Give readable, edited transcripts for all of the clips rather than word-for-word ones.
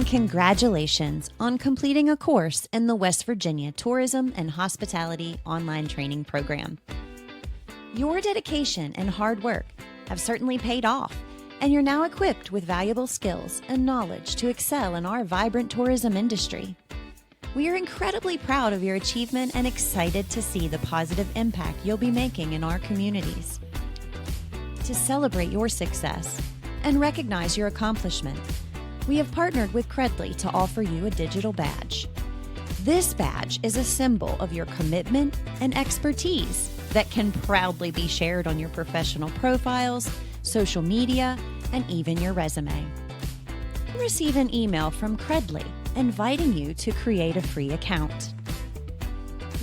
And congratulations on completing a course in the West Virginia Tourism and Hospitality Online Training Program. Your dedication and hard work have certainly paid off, and you're now equipped with valuable skills and knowledge to excel in our vibrant tourism industry. We are incredibly proud of your achievement and excited to see the positive impact you'll be making in our communities. To celebrate your success and recognize your accomplishment, we have partnered with Credly to offer you a digital badge. This badge is a symbol of your commitment and expertise that can proudly be shared on your professional profiles, social media, and even your resume. You'll receive an email from Credly inviting you to create a free account.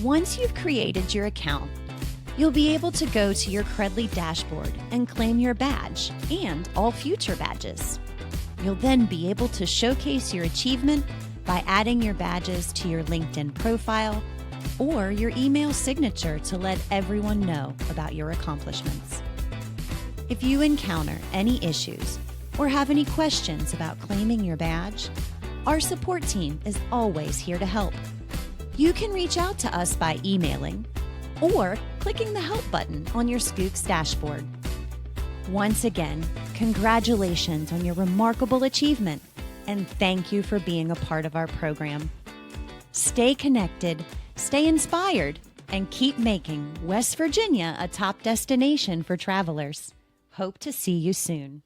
Once you've created your account, you'll be able to go to your Credly dashboard and claim your badge and all future badges. You'll then be able to showcase your achievement by adding your badges to your LinkedIn profile or your email signature to let everyone know about your accomplishments. If you encounter any issues or have any questions about claiming your badge, our support team is always here to help. You can reach out to us by emailing or clicking the help button on your Skooks dashboard. Once again, congratulations on your remarkable achievement, and thank you for being a part of our program. Stay connected, stay inspired, and keep making West Virginia a top destination for travelers. Hope to see you soon.